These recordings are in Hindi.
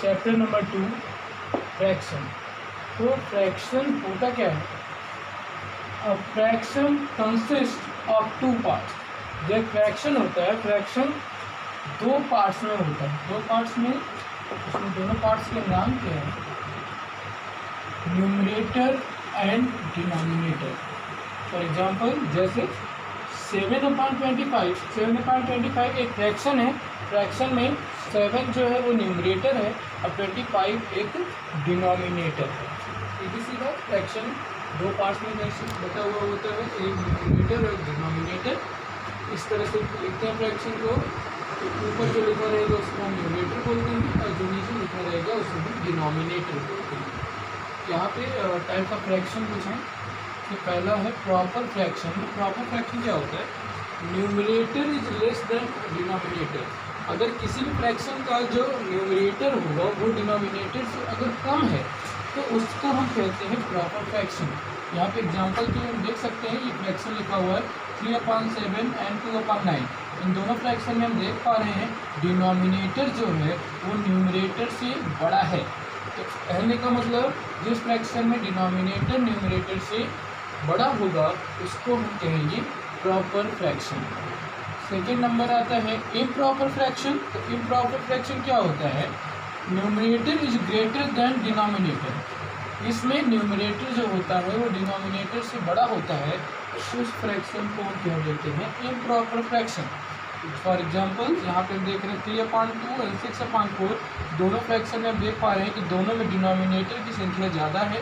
Chapter number 2 fraction. तो फ्रैक्शन होता क्या है? A fraction consist of two parts. जो फ्रैक्शन होता है, फ्रैक्शन दो पार्ट्स में होता है। दो पार्ट्स में, उसमें दोनों पार्ट्स के नाम क्या है? Numerator and denominator. For example जैसे 7/25 7/25 एक फ्रैक्शन है। फ्रैक्शन में 7 जो है वो न्यूमरेटर है और 25 एक डिनोमिनेटर है। सीधी सीधा फ्रैक्शन दो पार्ट्स में बटा हुआ होता है, एक न्यूमरेटर और डिनोमिनेटर। इस तरह से लिखते हैं फ्रैक्शन को। तो ऊपर जो लिखा रहेगा उसको हम न्यूमरेटर बोलते हैं और जो नीचे लिखा रहेगा उसको हम डिनोमिनेटर बोलते हैं। यहाँ पे टाइप ऑफ फ्रैक्शन कुछ है। तो पहला है प्रॉपर फ्रैक्शन। प्रॉपर फ्रैक्शन क्या होता है? Numerator is less than denominator. अगर किसी भी फ्रैक्शन का जो न्यूमरेटर होगा वो डिनोमिनेटर से अगर कम है तो उसको हम कहते हैं प्रॉपर फ्रैक्शन। यहाँ पे एग्जांपल के हम देख सकते हैं, ये फ्रैक्शन लिखा हुआ है 3/7 एंड 2/9। इन दोनों फ्रैक्शन में हम देख पा रहे हैं डिनोमिनेटर जो है वो न्यूमरेटर से बड़ा है। तो कहने का मतलब जिस फ्रैक्शन में डिनोमिनेटर न्यूमरेटर से बड़ा होगा उसको हम कहेंगे प्रॉपर फ्रैक्शन। सेकेंड नंबर आता है इम्प्रॉपर फ्रैक्शन। तो इम्प्रॉपर फ्रैक्शन क्या होता है? Numerator is greater than denominator. इसमें न्यूमरेटर जो होता है वो डिनोमिनेटर से बड़ा होता है, तो उस फ्रैक्शन को हम कह देते हैं इम्प्रॉपर फ्रैक्शन। फॉर एग्जाम्पल यहाँ पे हम देख रहे हैं 3/2 और 6/4। दोनों फ्रैक्शन में हम देख पा रहे हैं कि दोनों में डिनोमिनेटर की संख्या ज़्यादा है,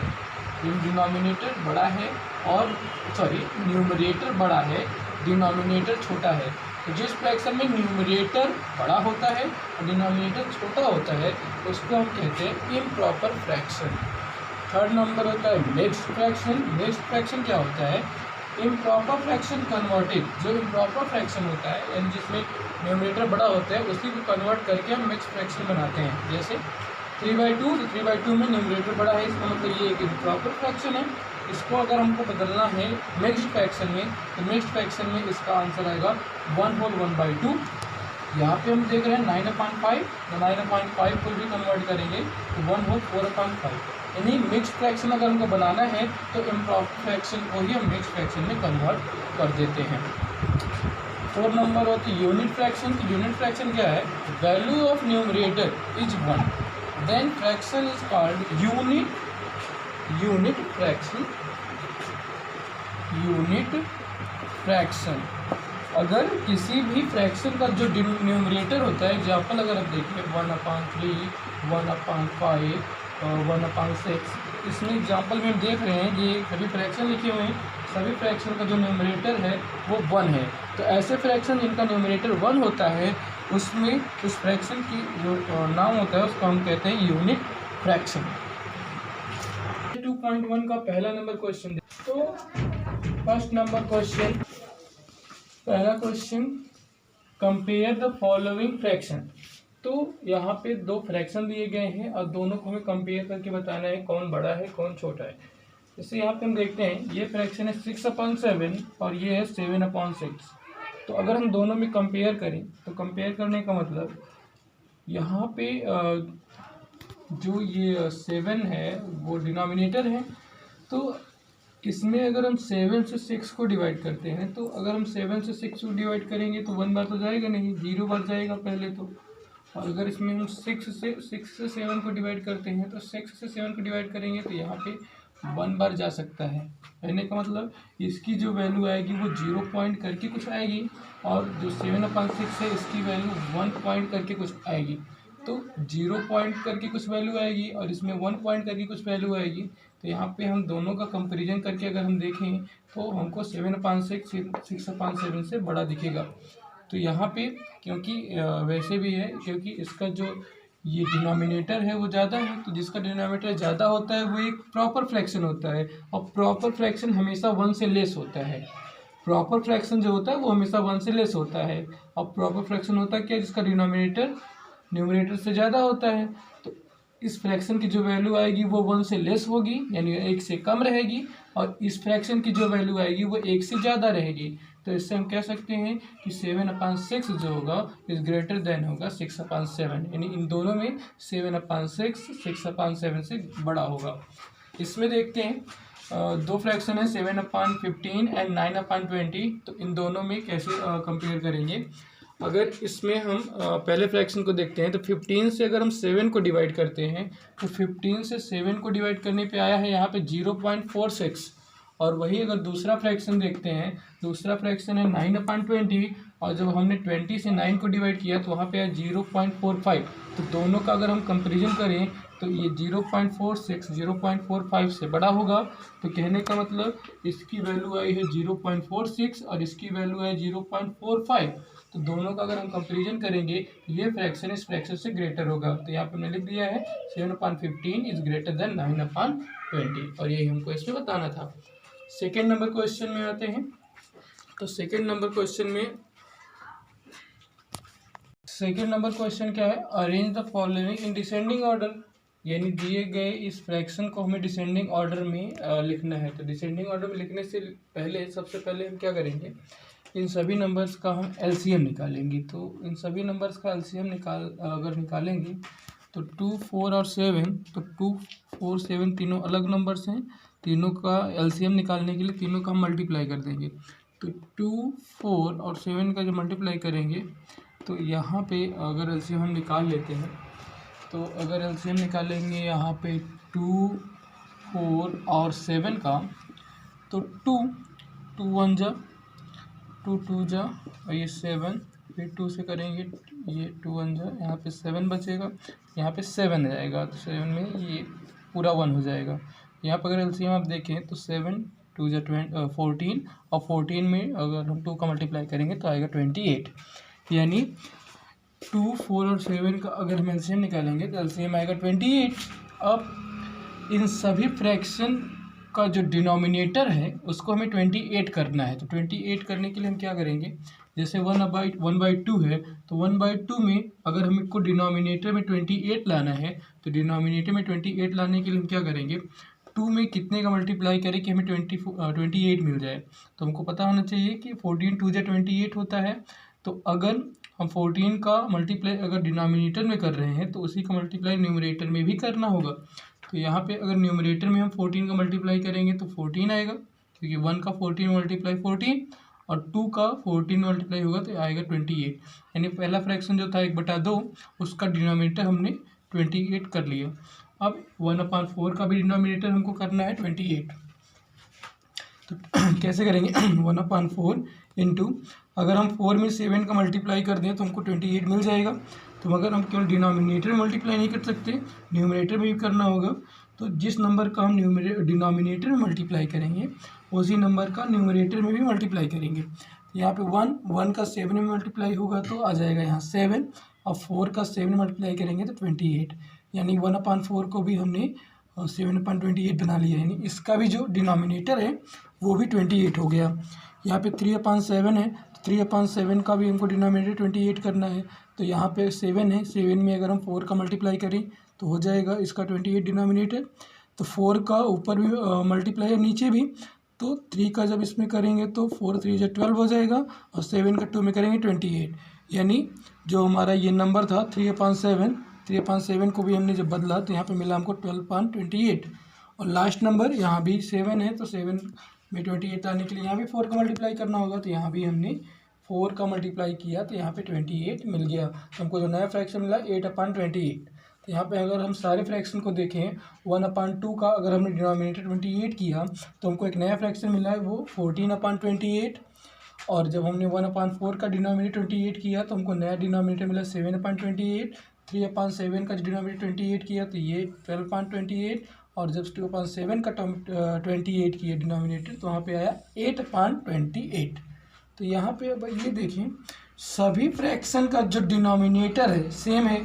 डिनोमिनेटर बड़ा है और न्यूमरेटर बड़ा है, डिनोमिनेटर छोटा है। तो जिस फ्रैक्शन में न्यूमरेटर बड़ा होता है और डिनोमिनेटर छोटा होता है उसको हम कहते हैं इम्प्रॉपर फ्रैक्शन। थर्ड नंबर होता है मिक्स्ड फ्रैक्शन। मिक्स्ड फ्रैक्शन क्या होता है? Improper fraction converted. जो इम्प्रॉपर फ्रैक्शन होता है यानी जिसमें न्यूमरेटर बड़ा होता है उसी को कन्वर्ट करके हम मिक्स्ड फ्रैक्शन बनाते हैं। जैसे 3/2, तो 3/2 में न्यूमरेटर बड़ा है, इसका मतलब ये एक इम्प्रॉपर फ्रैक्शन है। इसको अगर हमको बदलना है मिक्स्ड फ्रैक्शन में तो मिक्स्ड फ्रैक्शन में इसका आंसर आएगा 1/2। यहाँ पे हम देख रहे हैं 9/5, तो 9/5 को भी कन्वर्ट करेंगे तो 1/4/5। यानी मिक्स्ड फ्रैक्शन अगर हमको बनाना है तो इम्प्रॉपर फ्रैक्शन को ही हम मिक्स्ड फ्रैक्शन में कन्वर्ट कर देते हैं। 4 नंबर होती है यूनिट फ्रैक्शन। तो यूनिट फ्रैक्शन क्या है? Value of numerator is 1, then fraction is called unit fraction. Unit fraction अगर किसी भी फ्रैक्शन का जो न्यूमरेटर होता है, एग्जाम्पल अगर आप देखें 1/3, 1/5, 1/6, इसमें एग्जाम्पल में हम देख रहे हैं कि सभी फ्रैक्शन लिखे हुए हैं। सभी फ्रैक्शन का जो न्यूमरेटर है वो 1 है। तो ऐसे फ्रैक्शन जिनका न्यूमरेटर 1 होता है उसमें उस फ्रैक्शन की जो नाम होता है उसको हम कहते हैं यूनिट फ्रैक्शन। 2.1 का पहला नंबर क्वेश्चन। तो फर्स्ट नंबर क्वेश्चन, पहला question, compare the following fraction. तो यहाँ पे दो फ्रैक्शन दिए गए हैं और दोनों को हमें कंपेयर करके बताना है कौन बड़ा है कौन छोटा है। जैसे यहाँ पे हम देखते हैं ये फ्रैक्शन है 6/7 और ये है 7/6। तो अगर हम दोनों में कंपेयर करें तो कंपेयर करने का मतलब यहाँ पे जो ये 7 है वो डिनोमिनेटर है। तो इसमें अगर हम 7 से 6 को डिवाइड करते हैं तो अगर हम 7 से 6 को डिवाइड करेंगे तो 1 बार तो जाएगा नहीं, 0 बार जाएगा पहले तो। और अगर इसमें हम 6 से 7 को डिवाइड करते हैं तो 6 से 7 को डिवाइड करेंगे तो यहाँ पे 1 बार जा सकता है। कहने का मतलब इसकी जो वैल्यू आएगी वो 0 पॉइंट करके कुछ आएगी और जो 7/6 है इसकी वैल्यू 1 पॉइंट करके कुछ आएगी। तो 0 पॉइंट करके कुछ वैल्यू आएगी और इसमें 1 पॉइंट करके कुछ वैल्यू आएगी। तो यहाँ पे हम दोनों का कंपैरिजन करके अगर हम देखें तो हमको 7/6 6/7 से बड़ा दिखेगा। तो यहाँ पे क्योंकि वैसे भी है क्योंकि इसका जो ये डिनोमिनेटर है वो ज़्यादा है, तो जिसका डिनोमिनेटर ज़्यादा होता है वो एक प्रॉपर फ्रैक्शन होता है और प्रॉपर फ्रैक्शन हमेशा 1 से लेस होता है। प्रॉपर फ्रैक्शन जो होता है वो हमेशा 1 से लेस होता है और प्रॉपर फ्रैक्शन होता है क्या? जिसका डिनोमिनेटर न्यूमरेटर से ज़्यादा होता है। तो इस फ्रैक्शन की जो वैल्यू आएगी वो 1 से लेस होगी यानी 1 से कम रहेगी और इस फ्रैक्शन की जो वैल्यू आएगी वो 1 से ज़्यादा रहेगी। तो इससे हम कह सकते हैं कि 7/6 जो होगा इज ग्रेटर देन होगा 6/7, यानी इन दोनों में 7/6 6/7 से बड़ा होगा। इसमें देखते हैं दो फ्रैक्शन है 7/15 एंड 9/20, तो इन दोनों में कैसे कंपेयर करेंगे। अगर इसमें हम पहले फ्रैक्शन को देखते हैं तो 15 से अगर हम 7 को डिवाइड करते हैं तो 15 से 7 को डिवाइड करने पे आया है यहाँ पे 0.46, और वही अगर दूसरा फ्रैक्शन देखते हैं, दूसरा फ्रैक्शन है 9/20, और जब हमने 20 से 9 को डिवाइड किया तो वहाँ पे आया 0.45। तो दोनों का अगर हम कंपेरिजन करें तो ये 0.46 0.45 से बड़ा होगा। तो कहने का मतलब इसकी वैल्यू आई है 0.46 और इसकी वैल्यू है 0.45। तो दोनों का अगर हम कंपेरिजन करेंगे तो ये फ्रैक्शन इस फ्रैक्शन से ग्रेटर होगा। तो यहाँ पे हमने लिख दिया है 7/15 इज ग्रेटर देन 9/20, और यही हमको इसमें बताना था। सेकेंड नंबर क्वेश्चन में आते हैं। तो सेकेंड नंबर क्वेश्चन क्या है, arrange the following in descending order, यानी दिए गए इस फ्रैक्शन को हमें डिसेंडिंग ऑर्डर में लिखना है। तो डिसेंडिंग ऑर्डर में लिखने से पहले सबसे पहले हम क्या करेंगे, इन सभी नंबर्स का हम एलसीएम निकालेंगे। तो इन सभी नंबर्स का एलसीएम अगर निकालेंगे तो 2, 4 और 7, तो 2, 4, 7 तीनों अलग नंबर्स हैं, तीनों का एलसीएम निकालने के लिए तीनों का हम मल्टीप्लाई कर देंगे। तो 2, 4 और 7 का जब मल्टीप्लाई करेंगे तो यहाँ पे अगर एलसीएम हम निकाल लेते हैं, तो अगर एलसीएम निकालेंगे यहाँ पे 2, 4 और 7 का, तो 2 1 जा, 2 2 जा, और ये 7, फिर 2 से करेंगे, ये 2 1 जा, यहाँ पे 7 बचेगा, यहाँ पे 7 जाएगा, तो 7 में ये पूरा 1 हो जाएगा। यहाँ पर अगर एलसीएम आप देखें तो 7 2 जा 14, और 14 में अगर हम 2 का मल्टीप्लाई करेंगे तो आएगा 28, यानी 2, 4 और 7 का अगर हम एलसीएम निकालेंगे तो एलसीएम आएगा 28। अब इन सभी फ्रैक्शन का जो डिनोमिनेटर है उसको हमें 28 करना है। तो 28 करने के लिए हम क्या करेंगे, जैसे 1/2 है, तो 1/2 में अगर हमें को डिनोमिनेटर में 28 लाना है, तो डिनोमिनेटर में 28 लाने के लिए हम क्या करेंगे, 2 में कितने का मल्टीप्लाई करें कि हमें 28 मिल जाए। तो हमको पता होना चाहिए कि 14 2 जा 28 होता है। तो अगर हम 14 का मल्टीप्लाई अगर डिनोमिनेटर में कर रहे हैं तो उसी का मल्टीप्लाई न्यूमरेटर में भी करना होगा। तो यहाँ पे अगर न्यूमरेटर में हम 14 का मल्टीप्लाई करेंगे तो 14 आएगा, क्योंकि 1 का 14 मल्टीप्लाई 14 और 2 का 14 मल्टीप्लाई होगा तो आएगा 28। यानी पहला फ्रैक्शन जो था 1/2 उसका डिनोमिनेटर हमने 28 कर लिया। अब 1/4 का भी डिनोमिनेटर हमको करना है 28। तो कैसे करेंगे 1/4 इंटू, अगर हम 4 में 7 का मल्टीप्लाई कर दें तो हमको 28 मिल जाएगा। तो मगर हम केवल डिनोमिनेटर में मल्टीप्लाई नहीं कर सकते, न्यूमरेटर में भी करना होगा। तो जिस नंबर का हम डिनोमिनेटर में मल्टीप्लाई करेंगे उसी नंबर का न्यूमरेटर में भी मल्टीप्लाई करेंगे। तो यहाँ पे 1 का 7 में मल्टीप्लाई होगा तो आ जाएगा यहाँ 7, और 4 का 7 में मल्टीप्लाई करेंगे तो 28, यानी 1/4 को भी हमने 7/28 बना लिया, यानी इसका भी जो डिनोमिनेटर है वो भी 28 हो गया। यहाँ पे 3/7 है, तो 3/7 का भी हमको डिनोमिनेटर 28 करना है। तो यहाँ पे 7 है, 7 में अगर हम 4 का मल्टीप्लाई करें तो हो जाएगा इसका 28 डिनोमिनेटर। तो 4 का ऊपर भी मल्टीप्लाई है, नीचे भी, तो 3 का जब इसमें करेंगे तो 4 3 जा 12 हो जाएगा, और 7 का 2 में करेंगे 28, यानी जो हमारा ये नंबर था 3/7 को भी हमने जब बदला तो यहाँ पे मिला हमको 12/28। और लास्ट नंबर यहाँ भी 7 है, तो 7 में 28 आने के लिए यहाँ भी 4 का मल्टीप्लाई करना होगा। तो यहाँ भी हमने 4 का मल्टीप्लाई किया तो यहाँ पे 28 मिल गया। तो हमको जो नया फ्रैक्शन मिला 8/28। तो यहाँ पे अगर हम सारे फ्रैक्शन को देखें, 1/2 का अगर हमने डिनोमिनेटर 28 किया तो हमको एक नया फ्रैक्शन मिला है वो 14/28। और जब हमने 1/4 का डिनोमिनेटर 28 किया तो हमको नया डिनोमिनेटर मिला 7/28। 3/7 का डिनोमिनेटर 28 किया तो ये 12/28, और जब 2/7 का 28 किया डिनोमिनेटर तो वहाँ पे आया 8/28। तो यहाँ पे अब ये देखें सभी फ्रैक्शन का जो डिनोमिनेटर है सेम है।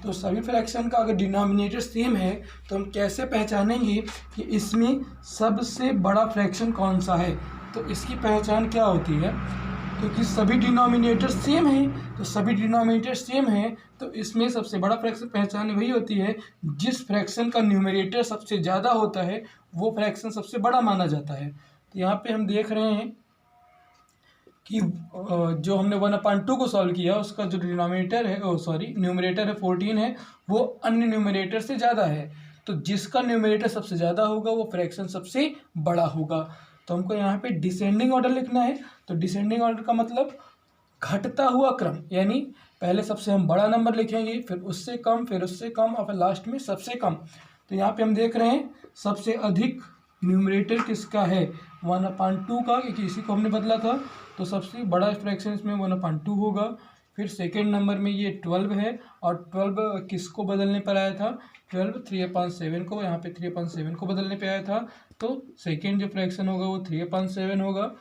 तो सभी फ्रैक्शन का अगर डिनोमिनेटर सेम है तो हम कैसे पहचानेंगे कि इसमें सबसे बड़ा फ्रैक्शन कौन सा है। तो इसकी पहचान क्या होती है, क्योंकि सभी डिनोमिनेटर सेम है, तो सभी डिनोमिनेटर सेम है तो इसमें सबसे बड़ा फ्रैक्शन पहचान वही होती है जिस फ्रैक्शन का न्यूमरेटर सबसे ज़्यादा होता है वो फ्रैक्शन सबसे बड़ा माना जाता है। तो यहाँ पे हम देख रहे हैं कि जो हमने 1/2 को सॉल्व किया उसका जो डिनोमिनेटर है न्यूमरेटर है 14 है, वो अन्य न्यूमरेटर से ज़्यादा है। तो जिसका न्यूमरेटर सबसे ज़्यादा होगा वो फ्रैक्शन सबसे बड़ा होगा। तो हमको यहाँ पे डिसेंडिंग ऑर्डर लिखना है। तो डिसेंडिंग ऑर्डर का मतलब घटता हुआ क्रम, यानी पहले सबसे हम बड़ा नंबर लिखेंगे, फिर उससे कम, फिर उससे कम और फिर लास्ट में सबसे कम। तो यहाँ पे हम देख रहे हैं सबसे अधिक न्यूमरेटर किसका है, 1/2 का, क्योंकि इसी को हमने बदला था। तो सबसे बड़ा फ्रैक्शन इसमें 1/2 होगा। फिर सेकेंड नंबर में ये 12 है, और 12 किसको बदलने पर आया था, 12 3/7 को, यहाँ पे 3/7 को बदलने पे आया था। तो सेकेंड जो फ्रैक्शन होगा वो 3/7 होगा,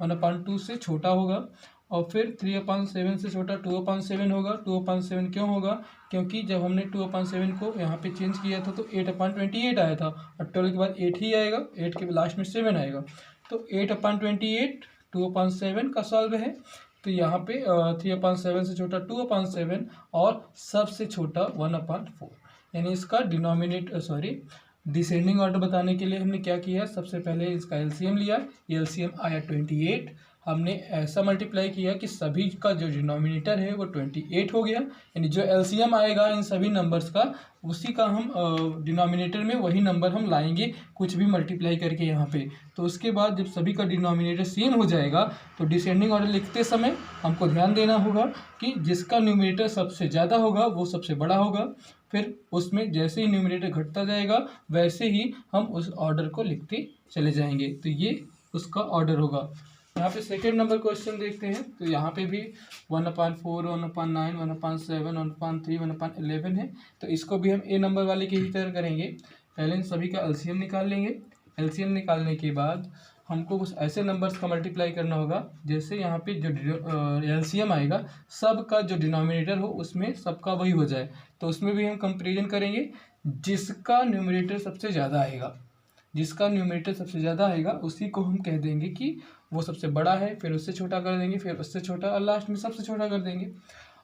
1/2 से छोटा होगा। और फिर 3/7 से छोटा 2/7 होगा। 2/7 क्यों होगा, क्योंकि जब हमने 2/7 को यहाँ पे चेंज किया था तो 8/28 आया था, और 12 के बाद 8 ही आएगा, 8 के लास्ट में 7 आएगा। तो 8/28 2/7 का सॉल्व है। तो यहाँ पे 3/7 से छोटा 2/7 और सबसे छोटा 1/4, यानी इसका डिसेंडिंग ऑर्डर बताने के लिए हमने क्या किया, सबसे पहले इसका एलसीएम लिया। एलसीएम आया 28। हमने ऐसा मल्टीप्लाई किया कि सभी का जो डिनोमिनेटर है वो 28 हो गया, यानी जो एलसीएम आएगा इन सभी नंबर्स का, उसी का हम डिनोमिनेटर में वही नंबर हम लाएंगे कुछ भी मल्टीप्लाई करके यहाँ पे। तो उसके बाद जब सभी का डिनोमिनेटर सेम हो जाएगा तो डिसेंडिंग ऑर्डर लिखते समय हमको ध्यान देना होगा कि जिसका न्यूमरेटर सबसे ज़्यादा होगा वो सबसे बड़ा होगा। फिर उसमें जैसे ही न्यूमरेटर घटता जाएगा वैसे ही हम उस ऑर्डर को लिखते चले जाएंगे। तो ये उसका ऑर्डर होगा। यहाँ पे सेकेंड नंबर क्वेश्चन देखते हैं। तो यहाँ पे भी 1/4, 1/9, 1/7, 1/3, 1/11 है। तो इसको भी हम ए नंबर वाले के ही तरह करेंगे। पहले इन सभी का एलसीएम निकाल लेंगे। एलसीएम निकालने के बाद हमको कुछ ऐसे नंबर्स का मल्टीप्लाई करना होगा, जैसे यहाँ पे जो एलसीएम आएगा सब का जो डिनोमिनेटर हो उसमें सबका वही हो जाए। तो उसमें भी हम कंपेरिजन करेंगे, जिसका न्यूमरेटर सबसे ज़्यादा आएगा, जिसका न्यूमरेटर सबसे ज़्यादा आएगा उसी को हम कह देंगे कि वो सबसे बड़ा है, फिर उससे छोटा कर देंगे, फिर उससे छोटा, और लास्ट में सबसे छोटा कर देंगे।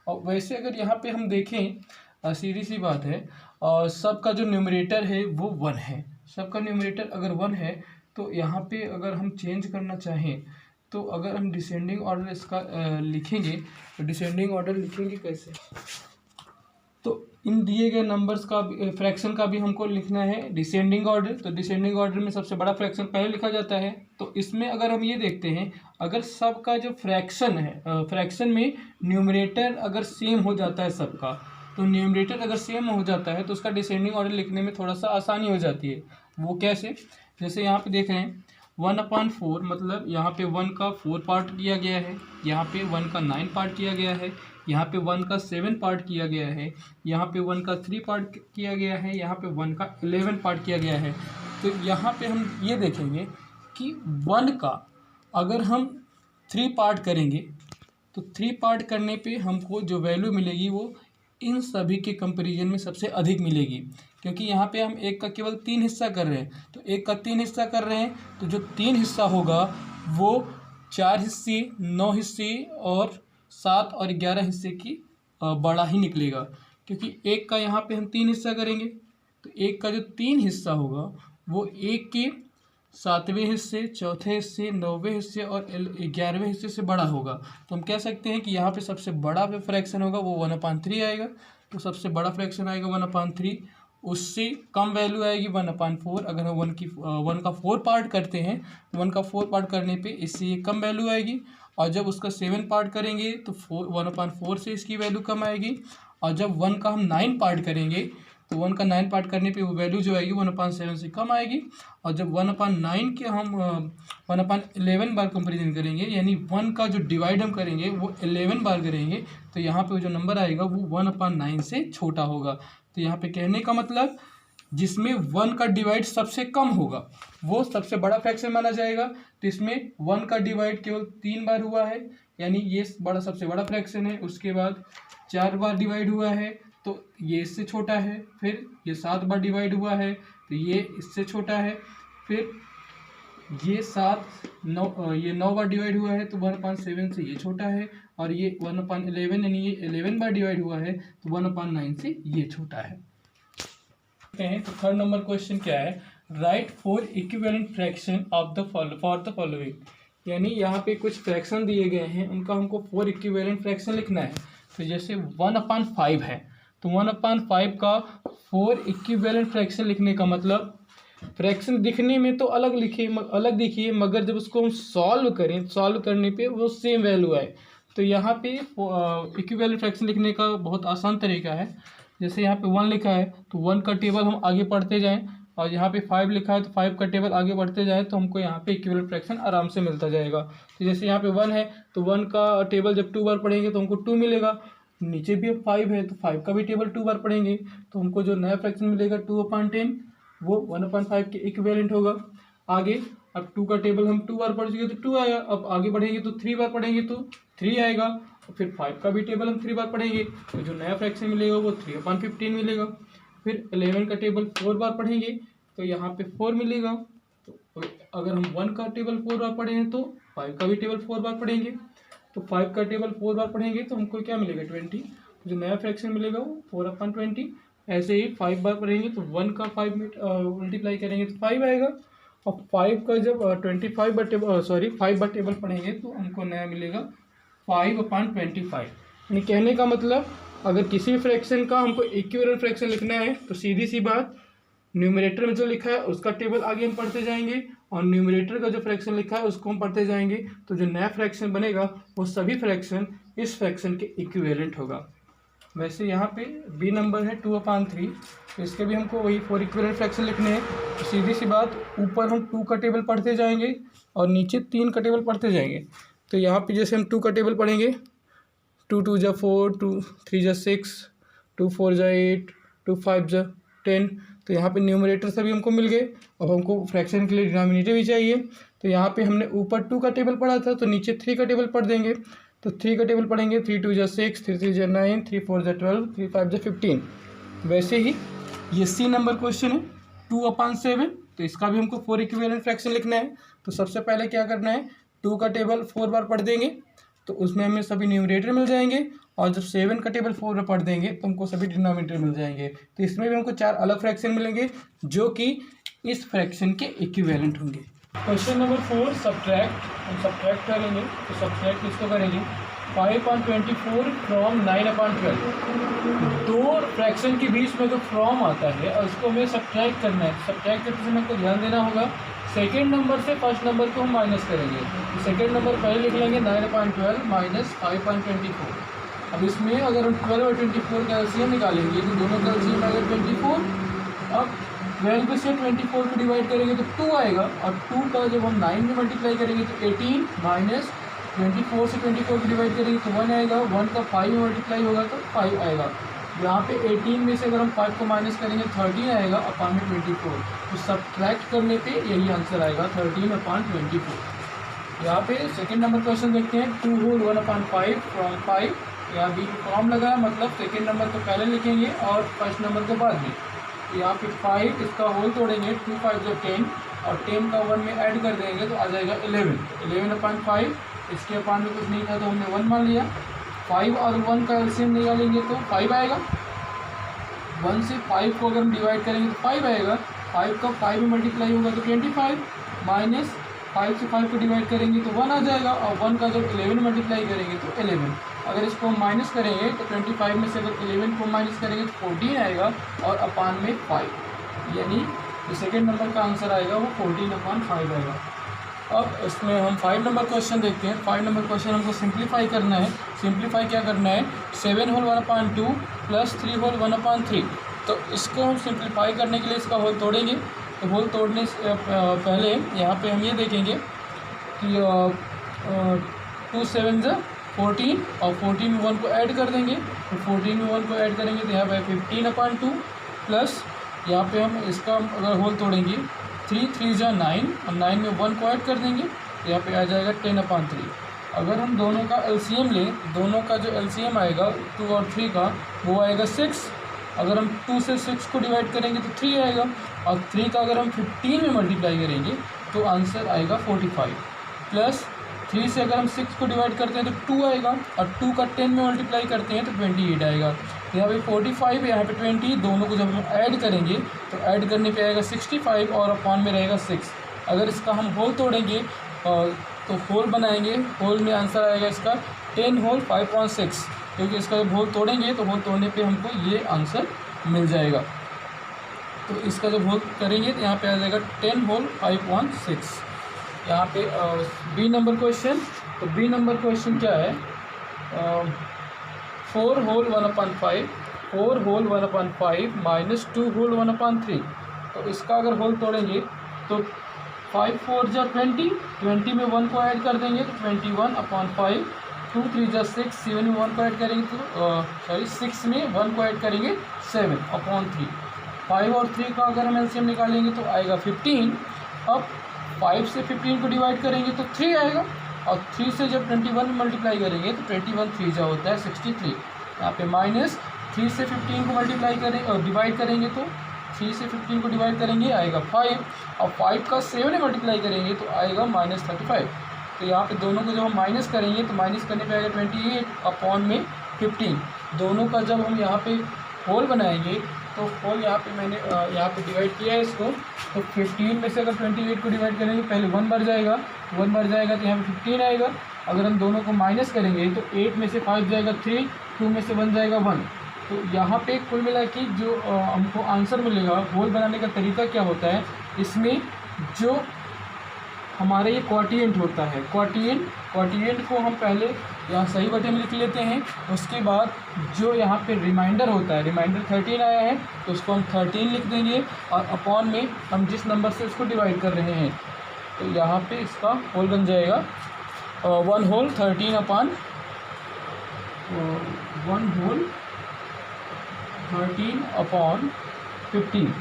और वैसे अगर यहाँ पे हम देखें, सीधी सी बात है, और सबका जो न्यूमरेटर है वो 1 है। सबका न्यूमरेटर अगर 1 है तो यहाँ पे अगर हम चेंज करना चाहें तो अगर हम डिसेंडिंग ऑर्डर इसका लिखेंगे, तो डिसेंडिंग ऑर्डर लिखेंगे कैसे, तो इन दिए गए नंबर्स का फ्रैक्शन का भी हमको लिखना है डिसेंडिंग ऑर्डर। तो डिसेंडिंग ऑर्डर में सबसे बड़ा फ्रैक्शन पहले लिखा जाता है। तो इसमें अगर हम ये देखते हैं, अगर सबका जो फ्रैक्शन है, फ्रैक्शन में न्यूमरेटर अगर सेम हो जाता है सबका, तो न्यूमरेटर अगर सेम हो जाता है तो उसका डिसेंडिंग ऑर्डर लिखने में थोड़ा सा आसानी हो जाती है। वो कैसे, जैसे यहाँ पे देख रहे हैं 1/4, मतलब यहाँ पे 1 का 4 पार्ट किया गया है, यहाँ पे 1 का 9 पार्ट किया गया है, यहाँ पे 1 का 7 पार्ट किया गया है, यहाँ पे 1 का 3 पार्ट किया गया है, यहाँ पे 1 का 11 पार्ट किया गया है। तो यहाँ पे हम ये देखेंगे कि 1 का अगर हम 3 पार्ट करेंगे तो 3 पार्ट करने पे हमको जो वैल्यू मिलेगी वो इन सभी के कंपैरिजन में सबसे अधिक मिलेगी, क्योंकि यहाँ पे हम एक का केवल 3 हिस्सा कर रहे हैं। तो एक का 3 हिस्सा कर रहे हैं तो जो 3 हिस्सा होगा वो 4 हिस्से, 9 हिस्से और 7 और 11 हिस्से की बड़ा ही निकलेगा, क्योंकि एक का यहाँ पे हम 3 हिस्सा करेंगे तो एक का जो 3 हिस्सा होगा वो एक के 7वें हिस्से, चौथे हिस्से, 9वें हिस्से और 11वें हिस्से से बड़ा होगा। तो हम कह सकते हैं कि यहाँ पे सबसे बड़ा जो फ्रैक्शन होगा वो 1/3 आएगा। तो सबसे बड़ा फ्रैक्शन आएगा 1/3, उससे कम वैल्यू आएगी 1/4। अगर हम 1 का 4 पार्ट करते हैं, 1 का 4 पार्ट करने पे इससे ये कम वैल्यू आएगी, और जब उसका 7 पार्ट करेंगे तो 1/4 से इसकी वैल्यू कम आएगी, और जब 1 का हम 9 पार्ट करेंगे तो 1 का 9 पार्ट करने पे वो वैल्यू जो आएगी 1/7 से कम आएगी, और जब 1/9 के हम 1/11 बार कंपेरिजन करेंगे, यानी 1 का जो डिवाइड हम करेंगे वो 11 बार करेंगे, तो यहाँ पे जो नंबर आएगा वो 1/9 से छोटा होगा। तो यहाँ पे कहने का मतलब जिसमें 1 का डिवाइड सबसे कम होगा वो सबसे बड़ा फ्रैक्शन माना जाएगा। तो इसमें 1 का डिवाइड केवल 3 बार हुआ है, यानी ये सबसे बड़ा फ्रैक्शन है। उसके बाद 4 बार डिवाइड हुआ है तो ये इससे छोटा है, फिर ये 7 बार डिवाइड हुआ है तो ये इससे छोटा है, फिर ये 9 बार डिवाइड हुआ है तो 1/7 से ये छोटा है, और ये 1/11 यानी ये 11 बार डिवाइड हुआ है तो 1/9 से ये छोटा है। तो थर्ड नंबर क्वेश्चन क्या है, right 4 equivalent fraction of the for the following. यानी यहाँ पे कुछ फ्रैक्शन दिए गए हैं, उनका हमको 4 इक्विवेलेंट फ्रैक्शन लिखना है। तो जैसे 1/5 है, तो 1/5 का 4 इक्विवेलेंट फ्रैक्शन लिखने का मतलब फ्रैक्शन दिखने में तो अलग दिखिए, मगर जब उसको हम सॉल्व करें, सॉल्व करने पे वो सेम वैल्यू आए। तो यहाँ पे इक्विवेलेंट फ्रैक्शन लिखने का बहुत आसान तरीका है। जैसे यहाँ पे 1 लिखा है तो 1 का टेबल हम आगे पढ़ते जाएं, और यहाँ पे 5 लिखा है तो 5 का टेबल आगे बढ़ते जाए, तो हमको यहाँ पे इक्विवेलेंट फ्रैक्शन आराम से मिलता जाएगा। तो जैसे यहाँ पे 1 है तो 1 का टेबल जब 2 बार पढ़ेंगे तो हमको 2 मिलेगा। नीचे भी अब 5 है तो 5 का भी टेबल 2 बार पढ़ेंगे तो हमको जो नया फ्रैक्शन मिलेगा 2/10, वो 1/5 के इक्विवेलेंट होगा। आगे अब 2 का टेबल हम 2 बार पढ़ चुके तो 2 आया, अब आगे बढ़ेंगे तो 3 बार पढ़ेंगे तो 3 आएगा। और फिर 5 का भी टेबल हम 3 बार पढ़ेंगे तो जो नया फ्रैक्शन मिलेगा वो 3/15 मिलेगा। फिर 11 का टेबल 4 बार पढ़ेंगे तो यहाँ पे 4 मिलेगा। तो अगर हम 1 का टेबल 4 बार पढ़ेंगे तो 5 का भी टेबल 4 बार पढ़ेंगे, तो 5 का टेबल 4 बार पढ़ेंगे तो हमको क्या मिलेगा 20। जो नया फ्रैक्शन मिलेगा वो 4/20। ऐसे ही 5 बार पढ़ेंगे तो 1 का 5 मल्टीप्लाई करेंगे तो 5 आएगा। और 5 का जब 5 बार टेबल पढ़ेंगे तो हमको नया मिलेगा 5/25। यानी कहने का मतलब अगर किसी फ्रैक्शन का हमको इक्विवेलेंट फ्रैक्शन लिखना है तो सीधी सी बात, न्यूमरेटर में जो लिखा है उसका टेबल आगे हम पढ़ते जाएंगे, और न्यूमरेटर का जो फ्रैक्शन लिखा है उसको हम पढ़ते जाएंगे। तो जो नया फ्रैक्शन बनेगा वो सभी फ्रैक्शन इस फ्रैक्शन के इक्विवेलेंट होगा। वैसे यहाँ पे बी नंबर है 2/3, तो इसके भी हमको वही 4 इक्विवेलेंट फ्रैक्शन लिखने हैं। तो सीधी सी बात, ऊपर हम 2 का टेबल पढ़ते जाएंगे और नीचे 3 का टेबल पढ़ते जाएंगे। तो यहाँ पे जैसे हम 2 का टेबल पढ़ेंगे, 2 2 जा 4, 2 3 जा 6, 2 4 जा 8, 2 5 जा 10। तो यहाँ पे न्यूमरेटर सभी हमको मिल गए। अब हमको फ्रैक्शन के लिए डिनोमिनेटर भी चाहिए। तो यहाँ पे हमने ऊपर 2 का टेबल पढ़ा था तो नीचे 3 का टेबल पढ़ देंगे। तो 3 का टेबल पढ़ेंगे, 3 2 जा 6, 3 3 जा 9, 3 4 जा 12, 3 5 जा 15। वैसे ही ये सी नंबर क्वेश्चन है 2/7। तो इसका भी हमको 4 इक्विवेलेंट फ्रैक्शन लिखना है। तो सबसे पहले क्या करना है, 2 का टेबल 4 बार पढ़ देंगे तो उसमें हमें सभी न्यूमरेटर मिल जाएंगे, और जब 7 का टेबल 4 बार पढ़ देंगे तो हमको सभी डिनोमिनेटर मिल जाएंगे। तो इसमें भी हमको 4 अलग फ्रैक्शन मिलेंगे जो कि इस फ्रैक्शन के इक्विवेलेंट होंगे। Question number 4, subtract. हम सब्ट्रैक्ट करेंगे तो सब्ट्रैक्ट किसको करेंगे, 5/24 फ्रॉम 9/12। दो फ्रैक्शन के बीच में जो फ्रॉम आता है और उसको हमें सब्ट्रैक्ट करना है। सब्ट्रैक्ट करते समय हमको ध्यान देना होगा, सेकेंड नंबर से फर्स्ट नंबर को हम माइनस करेंगे। तो सेकेंड नंबर पहले लिख लेंगे 9/12 माइनस 5/24। अब इसमें अगर हम 12 और 24 का एलसीएम निकालेंगे तो दोनों का एलसीएम आएगा 24। अब 12 से 24 को डिवाइड करेंगे तो 2 आएगा, और 2 का जब हम 9 में मल्टीप्लाई करेंगे तो 18 माइनस 24 से 24 को डिवाइड करेंगे तो 1 आएगा। 1 का 5 में मल्टीप्लाई होगा तो 5 आएगा। यहाँ पे 18 में से अगर हम 5 को माइनस करेंगे 13 आएगा अपॉन में 24। तो सब्ट्रैक्ट करने पे यही आंसर आएगा 13/24। यहाँ पे सेकंड नंबर क्वेश्चन देखते हैं, 2 होल 1/5 फ्रॉम 5। यहाँ भी फॉर्म लगा, मतलब सेकंड नंबर को पहले लिखेंगे और फर्स्ट नंबर को बाद में। यहाँ पे 5 इसका होल तोड़ेंगे, 2 5 जो 10, और 10 का 1 में ऐड कर देंगे तो आ जाएगा 11। 11/5, इसके अपॉन में कुछ नहीं था तो हमने 1 मान लिया। 5 और 1 का एलसीएम निकालेंगे तो 5 आएगा। 1 से 5 को अगर हम डिवाइड करेंगे तो 5 आएगा। 5 का 5 में मल्टीप्लाई होगा तो 25, माइनस 5 से 5 को डिवाइड करेंगे तो 1 आ जाएगा, और 1 का जब 11 मल्टीप्लाई करेंगे तो 11। अगर इसको हम माइनस करेंगे तो 25 में से अगर 11 को माइनस करेंगे तो 14 आएगा, और अपॉन में 5, यानी जो सेकेंड नंबर का आंसर आएगा वो 14/5 आएगा। अब इसमें हम 5 नंबर क्वेश्चन देखते हैं। 5 नंबर क्वेश्चन हमको सिंप्लीफाई करना है। सिंप्लीफाई क्या करना है, 7 होल 1/2 प्लस 3 होल 1/3। तो इसको हम सिंप्लीफाई करने के लिए इसका होल तोड़ेंगे। तो होल तोड़ने से पहले यहाँ पे हम ये देखेंगे कि 2 7 जा 14, और 14 में 1 को ऐड कर देंगे। तो 14 में 1 को ऐड करेंगे तो यहाँ पे 15/2 प्लस यहाँ पे हम इसका अगर होल तोड़ेंगे 3 3 जा 9, और 9 में 1 को ऐड कर देंगे तो यहाँ पे आ जाएगा 10/3। अगर हम दोनों का एलसीएम लें, दोनों का जो एलसीएम आएगा 2 और 3 का वो आएगा 6। अगर हम 2 से 6 को डिवाइड करेंगे तो 3 आएगा, और 3 का अगर हम 15 में मल्टीप्लाई करेंगे तो आंसर आएगा 45। प्लस 3 से अगर हम 6 को डिवाइड करते हैं तो 2 आएगा, और 2 का 10 में मल्टीप्लाई करते हैं तो 28 आएगा। यहाँ पे 45, यहाँ पे 20, दोनों को जब हम ऐड करेंगे तो ऐड करने पे आएगा 65, और अपॉन में रहेगा 6। अगर इसका हम होल तोड़ेंगे तो होल बनाएंगे, होल में आंसर आएगा इसका 10 होल 5.6, क्योंकि इसका जब होल तोड़ेंगे तो होल तोड़ने पे हमको ये आंसर मिल जाएगा। तो इसका जब होल करेंगे तो यहाँ पे आ जाएगा 10 होल 5.6। यहाँ पे बी नंबर क्वेश्चन, तो बी नंबर क्वेश्चन क्या है, 4 होल 1/5, 4 होल 1/5 माइनस 2 होल 1/3। तो इसका अगर होल तोड़ेंगे तो 5 4 जा 20, 20 में 1 को ऐड कर देंगे तो 21/5, 2 3 जा 6, 7 में 1 को ऐड करेंगे तो 6 में 1 को ऐड करेंगे 7/3। 5 और 3 का अगर हम एलसीएम निकालेंगे तो आएगा 15। अब 5 से 15 को डिवाइड करेंगे तो 3 आएगा, और 3 से जब 21 में मल्टीप्लाई करेंगे तो 21 3 जा होता है 63। यहाँ पे माइनस 3 से 15 को मल्टीप्लाई करें और डिवाइड करेंगे तो 3 से 15 को डिवाइड करेंगे आएगा 5, और 5 का 7 में मल्टीप्लाई करेंगे तो आएगा -35। तो यहाँ पे दोनों को जब हम माइनस करेंगे तो माइनस करने पे आएगा 28/15। दोनों का जब हम यहाँ पे होल बनाएंगे तो होल यहाँ पे मैंने यहाँ पे डिवाइड किया है इसको, तो 15 में से अगर 28 को डिवाइड करेंगे पहले 1 बढ़ जाएगा, 1 बढ़ जाएगा तो यहाँ पे 15 आएगा। अगर हम दोनों को माइनस करेंगे तो 8 में से 5 जाएगा 3, 2 में से 1 जाएगा 1। तो यहाँ पे कुल मिला के जो हमको आंसर मिलेगा, होल बनाने का तरीका क्या होता है, इसमें जो हमारा ये क्वाटिएंट होता है, क्वाटिएंट को हम पहले यहाँ सही बटे में लिख लेते हैं। उसके बाद जो यहाँ पे रिमाइंडर होता है, रिमाइंडर 13 आया है तो उसको हम 13 लिख देंगे, और अपॉन में हम जिस नंबर से उसको डिवाइड कर रहे हैं तो यहाँ पे इसका होल बन जाएगा 1 होल 13 अपॉन 1 होल 13/15।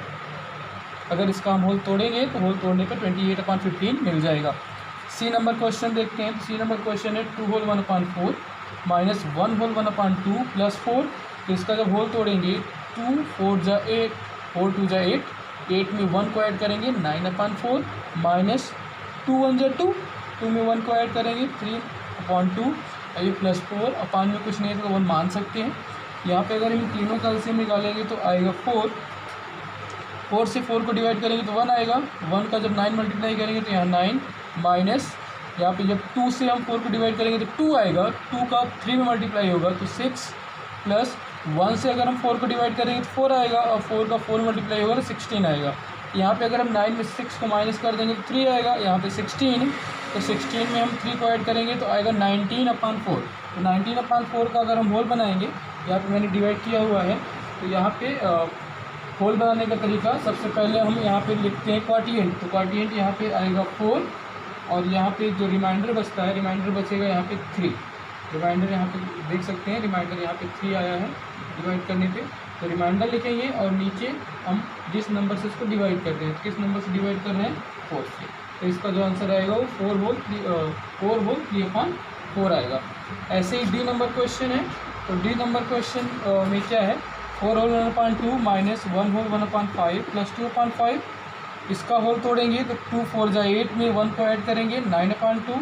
अगर इसका हम होल तोड़ेंगे तो होल तोड़ने पर 28/15 मिल जाएगा। सी नंबर क्वेश्चन देखते हैं। सी नंबर क्वेश्चन है 2 होल 1/4 माइनस 1 होल 1/2 प्लस 4। तो इसका जब होल तोड़ेंगे 2 4 जा 8, 4 2 जा 8, 8 में 1 को ऐड करेंगे 9/4 माइनस 2 1 जा 2, 2 में 1 को ऐड करेंगे 3/2, ये प्लस 4 अपान में कुछ नहीं है तो 1 मान सकते हैं। यहाँ पे अगर हम तीनों का एलसीएम निकालेंगे तो आएगा 4, 4 से 4 को डिवाइड करेंगे तो 1 आएगा, 1 का जब 9 मल्टीप्लाई करेंगे तो यहाँ 9 माइनस यहाँ पे जब 2 से हम 4 को डिवाइड करेंगे तो 2 आएगा, 2 का 3 में मल्टीप्लाई होगा तो 6 प्लस 1 से अगर हम 4 को डिवाइड करेंगे तो 4 आएगा, और 4 का 4 मल्टीप्लाई होगा तो 16 आएगा। यहाँ पे अगर हम 9 में 6 को माइनस कर देंगे तो 3 आएगा, यहाँ पे 16, तो 16 में हम 3 को ऐड करेंगे तो आएगा 19/4। तो 19/4 का अगर हम होल बनाएंगे, यहाँ पे मैंने डिवाइड किया हुआ है, तो यहाँ पे होल बनाने का तरीका सबसे पहले हम यहाँ पे लिखते हैं क्वाटिएंट। तो क्वाटिएंट यहाँ पे आएगा 4, और यहाँ पे जो रिमाइंडर बचता है, रिमाइंडर बचेगा यहाँ पे 3। रिमाइंडर यहाँ पे देख सकते हैं, रिमाइंडर यहाँ पे 3 आया है डिवाइड करने पे, तो रिमाइंडर लिखेंगे और नीचे हम जिस नंबर से इसको डिवाइड करते हैं, किस नंबर से डिवाइड कर रहे हैं 4 से, तो इसका जो आंसर आएगा वो 4 होल 3/4 आएगा। ऐसे ही डी नंबर क्वेश्चन है। तो डी नंबर क्वेश्चन में क्या है, 4 होल 1/2 माइनस 1 होल 1/5 प्लस 2/5। इसका होल तोड़ेंगे तो 2 4 जा 8 में 1 को ऐड करेंगे 9/2,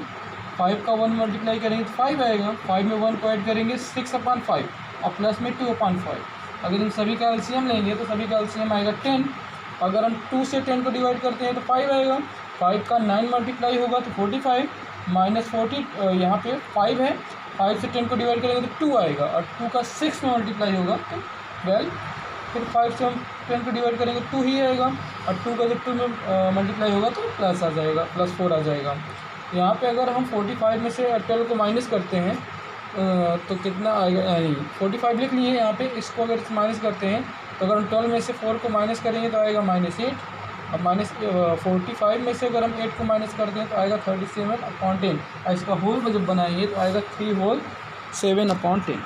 5 का 1 मल्टीप्लाई करेंगे तो 5 आएगा, 5 में 1 को ऐड करेंगे 6/5 और प्लस में 2/5। अगर इन सभी का एलसीएम लेंगे तो सभी का एलसीएम आएगा 10। अगर हम 2 से 10 को डिवाइड करते हैं तो 5 आएगा, 5 का 9 मल्टीप्लाई होगा तो 45 माइनस 40, यहाँ पे 5 है, 5 से 10 को डिवाइड करेंगे तो 2 आएगा, और 2 का 6 में मल्टीप्लाई होगा तो 12, फिर 5 से हम 10 को डिवाइड करेंगे 2 ही आएगा, और 2 का जब 2 में मल्टीप्लाई होगा तो प्लस आ जाएगा, प्लस 4 आ जाएगा। यहाँ पे अगर हम 45 में से 12 को माइनस करते हैं तो कितना आएगा, 45 लिख लिए यहाँ पे, इसको अगर माइनस करते हैं तो अगर हम 12 में से 4 को माइनस करेंगे तो आएगा -8, और -45 में से अगर हम 8 को माइनस करते हैं तो आएगा 37/10, और इसका होल जब बनाएंगे तो आएगा 3 होल 7/10।